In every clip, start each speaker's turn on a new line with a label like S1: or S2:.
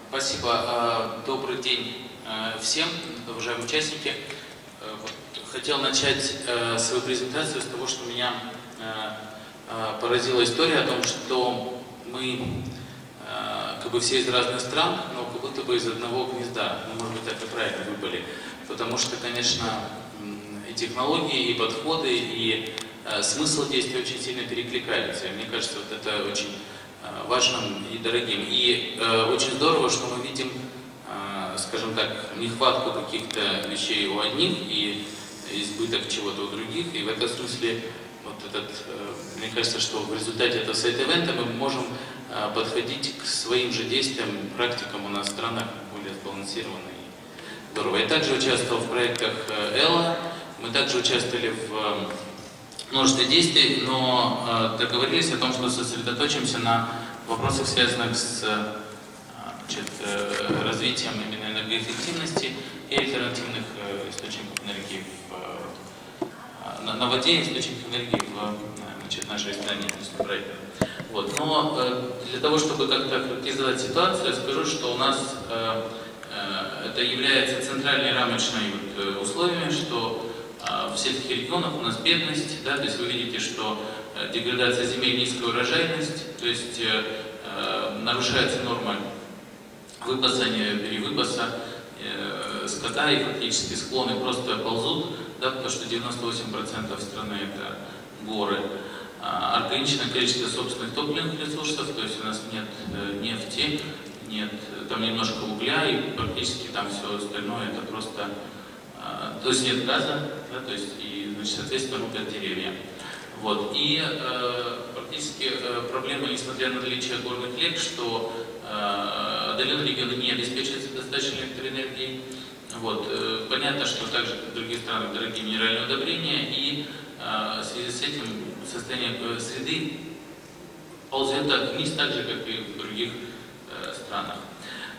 S1: Спасибо. Добрый день всем, уважаемые участники. Хотел начать свою презентацию с того, что меня поразила история о том, что мы как бы все из разных стран, но как будто бы из одного гнезда. Ну, может быть, так и правильно выпали. Потому что, конечно, и технологии, и подходы, и смысл действия очень сильно перекликаются. И мне кажется, вот это очень важным и дорогим. И очень здорово, что мы видим, скажем так, нехватку каких-то вещей у одних и избыток чего-то у других. И в этом смысле, вот мне кажется, что в результате этого сайт-эвента мы можем подходить к своим же действиям, практикам у нас в странах более сбалансированно и здорово. Я также участвовал в проектах Элла, мы также участвовали в множестве действий, но договорились о том, что сосредоточимся на вопросах, связанных с развитием именно энергоэффективности и альтернативных источников энергии на воде и источников энергии в нашей стране. Вот. Но для того, чтобы как-то характеризовать ситуацию, я скажу, что у нас это является центральной рамочной условием, что в сельских регионах у нас бедность, да, то есть вы видите, что деградация земель, низкая урожайность, то есть нарушается норма выпасания, перевыпаса скота, и фактически склоны просто ползут, да, потому что 98% страны это горы. Ограниченное количество собственных топливных ресурсов, то есть у нас нет нефти, нет, там немножко угля, и практически там все остальное это просто, то есть нет газа, да, то есть и, значит, соответственно, рубят деревья. Вот. И практически проблема, несмотря на наличие горных рек, что отдаленные регионы не обеспечиваются достаточной электроэнергией. Вот. Понятно, что также как в других странах дорогие минеральные удобрения, и в связи с этим состояние среды ползет вниз так же, как и в других странах.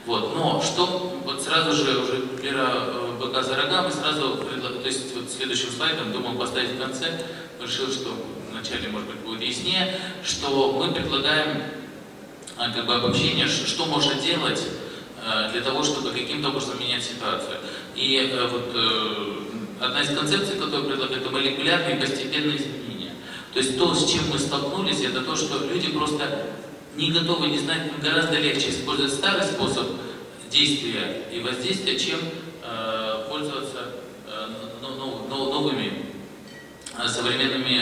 S1: Вот. Но что вот сразу же уже бера быка за рога, мы сразу то есть вот следующим слайдом думал поставить в конце, решил, что вначале, может быть, будет яснее, что мы предлагаем как бы обобщение, что можно делать для того, чтобы каким-то образом менять ситуацию. И вот одна из концепций, которую я предлагаю, это молекулярные постепенные изменения. То есть то, с чем мы столкнулись, это то, что люди просто не готовы, не знают, гораздо легче использовать старый способ действия и воздействия, чем пользоваться новыми, современными,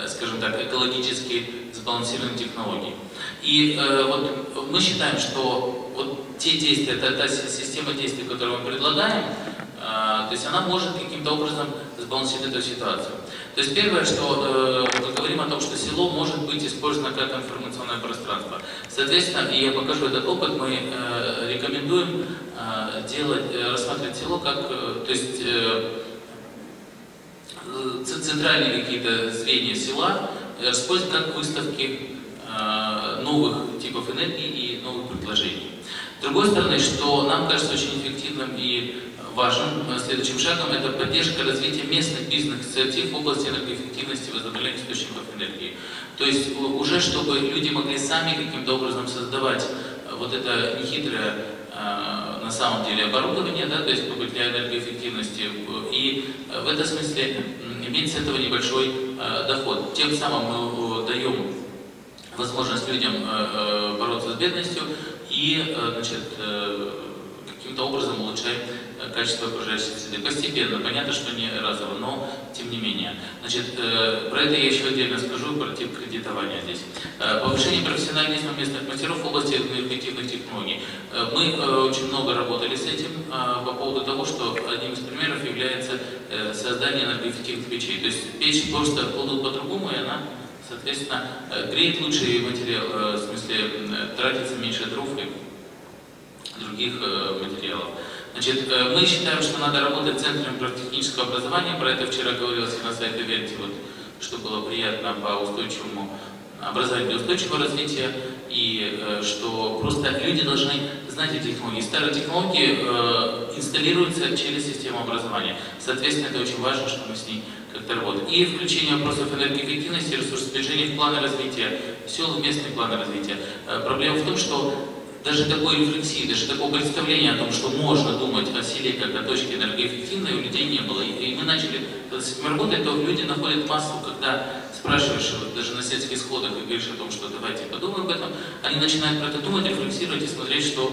S1: скажем так, экологически сбалансированными технологиями. И вот мы считаем, что вот те действия, та система действий, которую мы предлагаем, то есть она может каким-то образом сбалансировать эту ситуацию. То есть первое, что мы говорим о том, что село может быть использовано как информационное пространство. Соответственно, и я покажу этот опыт, мы рекомендуем рассматривать село как, то есть центральные какие-то звенья села использовать как выставки новых типов энергии и новых предложений. С другой стороны, что нам кажется очень эффективным и важным следующим шагом, это поддержка развития местных бизнес-инициатив в области энергоэффективности и возобновляемых источников энергии. То есть уже чтобы люди могли сами каким-то образом создавать вот это нехитрое на самом деле оборудование, да, то есть для энергоэффективности, и в этом смысле иметь с этого небольшой доход. Тем самым мы даем возможность людям бороться с бедностью и, значит, каким-то образом улучшаем качество окружающей среды. Постепенно, понятно, что не разово, но тем не менее. Значит, про это я еще отдельно скажу, про тип кредитования здесь. Повышение профессионализма местных мастеров в области энергоэффективных технологий. Мы очень много работали с этим по поводу того, что одним из примеров является создание энергоэффективных печей. То есть печь просто кладут по-другому, и она, соответственно, греет лучший материал, в смысле тратится меньше дров и других материалов. Значит, мы считаем, что надо работать с центрами профтехнического образования, про это вчера говорилось на сайт-эвенте, вот, что было приятно по устойчивому образованию для устойчивого развития, и что просто люди должны знать эти технологии. Старые технологии инсталируются через систему образования. Соответственно, это очень важно, что мы с ней как-то работаем. И включение вопросов энергоэффективности, ресурсосбережения в планы развития, сел в местные планы развития. Проблема в том, что даже такой рефлексии, даже такого представления о том, что можно думать о селе как о точке энергоэффективной, у людей не было. И мы начали с этим работать, то люди находят массу, когда спрашиваешь, вот, даже на сельских сходах, и говоришь о том, что давайте подумаем об этом, они начинают про это думать, рефлексировать и смотреть, что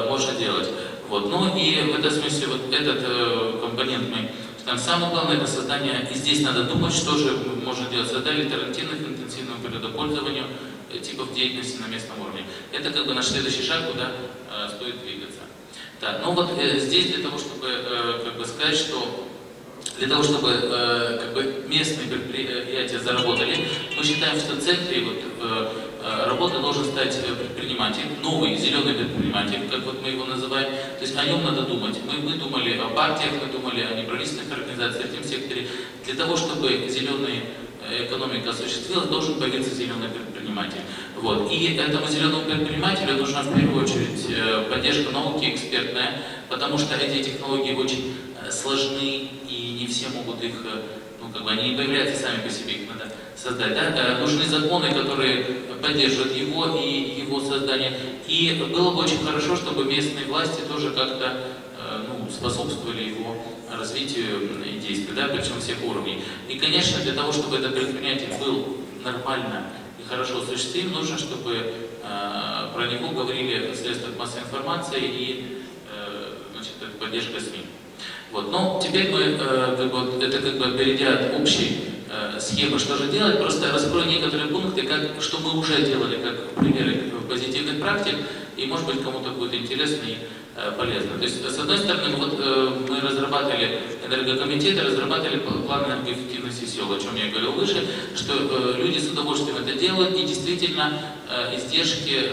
S1: можно делать. Вот. Ну и в этом смысле вот этот компонент мы... Там самое главное это создание, и здесь надо думать, что же можно делать, создать альтернативных интенсивному природопользованию типов деятельности на местном уровне. Это как бы наш следующий шаг, куда стоит двигаться. Да, ну вот здесь для того, чтобы как бы сказать, что для того, чтобы как бы местные предприятия заработали, мы считаем, что в центре вот, работы должен стать предприниматель, новый зеленый предприниматель, как вот мы его называем. То есть о нем надо думать. Мы думали о партиях, мы думали о неправительственных организациях в этом секторе. Для того, чтобы зеленая экономика осуществилась, должен появиться зеленый предприниматель. Вот. И этому зеленому предпринимателю нужна в первую очередь поддержка науки экспертная, потому что эти технологии очень сложны и не все могут их, ну как бы они не появляются сами по себе, их надо создать. Да? Нужны законы, которые поддерживают его и его создание. И было бы очень хорошо, чтобы местные власти тоже как-то способствовали его развитию и действию, да, причем всех уровней. И, конечно, для того, чтобы этот предприятие был нормально и хорошо осуществим, нужно, чтобы про него говорили средства массовой информации и поддержка СМИ. Вот. Но теперь мы, это как бы перейдя от общей схемы, что же делать, просто раскрою некоторые пункты, что мы уже делали, как примеры позитивных практик, и может быть кому-то будет интересно и полезно. То есть, с одной стороны, мы разрабатывали, энергокомитеты разрабатывали план энергоэффективности сел, о чем я говорил выше, что люди с удовольствием это делают, и действительно издержки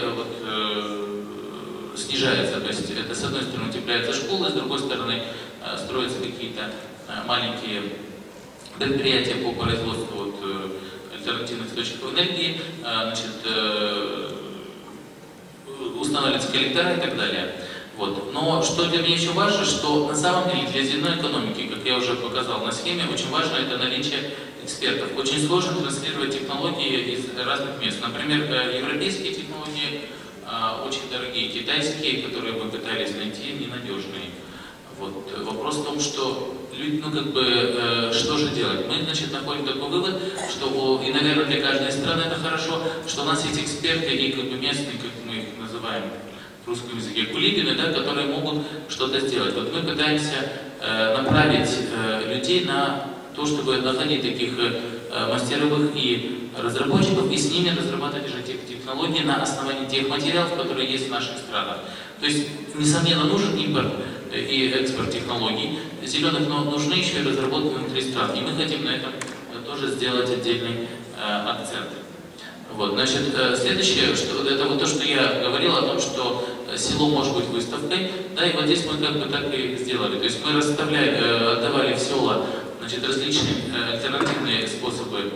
S1: снижаются. То есть, это с одной стороны утепляются школы, с другой стороны строятся какие-то маленькие предприятия по производству альтернативных источников энергии, устанавливаются коллектора и так далее. Вот. Но что для меня еще важно, что на самом деле для зеленой экономики, как я уже показал на схеме, очень важно это наличие экспертов. Очень сложно транслировать технологии из разных мест. Например, европейские технологии очень дорогие, китайские, которые мы пытались найти, ненадежные. Вот. Вопрос в том, что люди, что же делать? Мы, находим такой вывод, что, и, наверное, для каждой страны это хорошо, что у нас есть эксперты и местные, как мы их называем в русском языке, кулибины, да, которые могут что-то сделать. Вот мы пытаемся направить людей на то, чтобы находить таких мастеровых и разработчиков, и с ними разрабатывать уже технологии на основании тех материалов, которые есть в наших странах. То есть, несомненно, нужен импорт и экспорт технологий зеленых, но нужны еще и разработки внутри стран. И мы хотим на этом тоже сделать отдельный акцент. Вот, значит, следующее, это вот то, что я говорил о том, что село может быть выставкой, да, и вот здесь мы так и сделали. То есть мы отдавали в села, различные альтернативные способы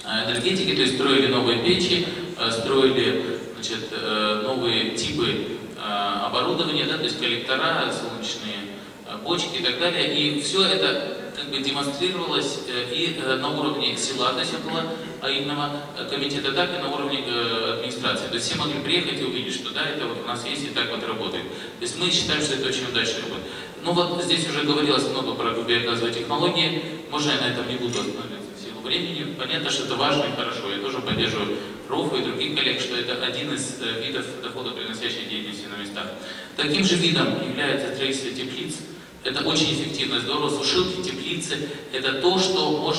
S1: энергетики, то есть строили новые печи, строили, новые типы оборудования, да, то есть коллектора, солнечные бочки и так далее. И все это демонстрировалось и на уровне села, то есть было аидного комитета, так и на уровне администрации. То есть все могли приехать и увидеть, что да, это вот у нас есть и так вот работает. То есть мы считаем, что это очень удачно работает. Ну вот здесь уже говорилось много про биогазовые технологии, можно я на этом не буду останавливаться в силу времени. Понятно, что это важно и хорошо. Я тоже поддерживаю РОФ и других коллег, что это один из видов доходоприносящей деятельности на местах. Таким же видом является строительство теплиц. Это очень эффективно, здорово. Сушилки, теплицы – это то, что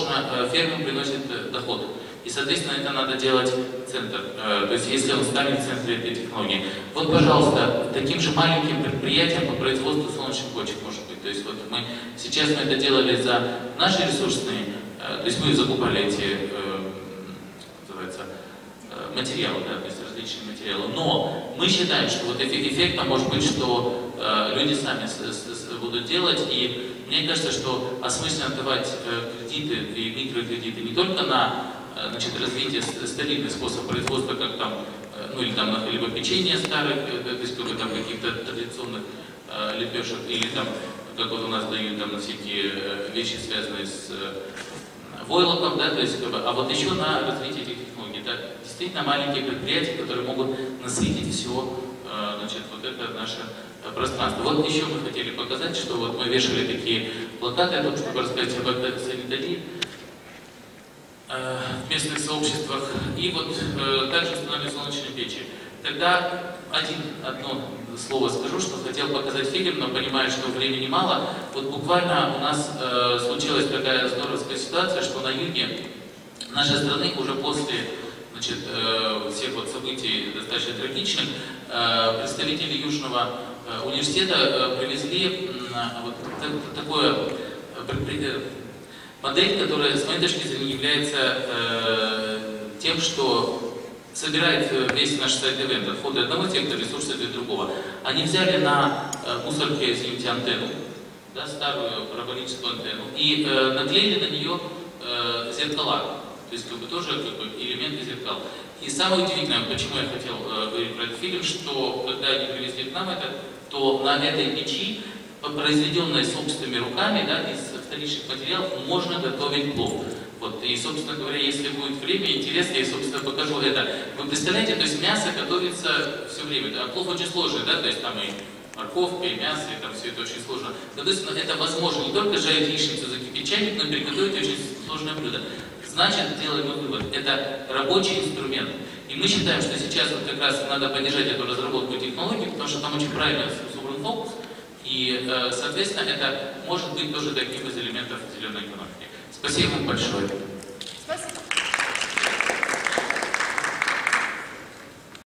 S1: ферме приносит доход. И, соответственно, это надо делать центр. То есть, если он станет в центре этой технологии. Вот, пожалуйста, таким же маленьким предприятием по производству солнечных бочек может быть. То есть, вот сейчас мы это делали за наши ресурсные, то есть мы закупали эти, материалы, да, то есть различные материалы. Но мы считаем, что вот эффектно может быть, что люди сами будут делать, и мне кажется, что осмысленно давать кредиты и микрокредиты не только на развитие старинных способов производства, как там, либо печенье старых, то есть каких-то традиционных лепешек, или там, как вот у нас дают там всякие вещи, связанные с войлоком, да, то есть, а вот еще на развитие этих технологий. Это действительно маленькие предприятия, которые могут насытить все значит, вот это наше пространство. Вот еще мы хотели показать, что вот мы вешали такие плакаты о том, чтобы рассказать об экосанитарии в местных сообществах. И вот также установили солнечные печи. Тогда одно слово скажу, что хотел показать фильм, но понимаю, что времени мало. Вот буквально у нас случилась такая здоровская ситуация, что на юге нашей страны уже после, значит, всех вот событий достаточно трагичных, представители Южного университета привезли вот такое модель, которая, с моей точки зрения, является тем, что собирает весь наш сайт ивент, отходы одного сектора, ресурсы для другого. Они взяли на мусорке, извините, антенну, да, старую параболическую антенну, и наклеили на нее зеркала. То есть тоже элементы зеркал. И самое удивительное, почему я хотел говорить про этот фильм, что когда они привезли к нам это, то на этой печи, произведенной собственными руками, да, из вторичных материалов, можно готовить плов. Вот. И, собственно говоря, если будет время, интересно, я, собственно, покажу это. Вы представляете, то есть мясо готовится все время. А плов очень сложный, да, то есть там и морковка, и мясо, и там все это очень сложно. Соответственно, это возможно не только жарить яичницу, закипятить чайник, но и приготовить очень сложное блюдо. Значит, делаем вывод, это рабочий инструмент. И мы считаем, что сейчас вот как раз надо поддержать эту разработку технологий, потому что там очень правильно собран фокус. И, соответственно, это может быть тоже таким из элементов зеленой экономики. Спасибо вам большое.
S2: Спасибо.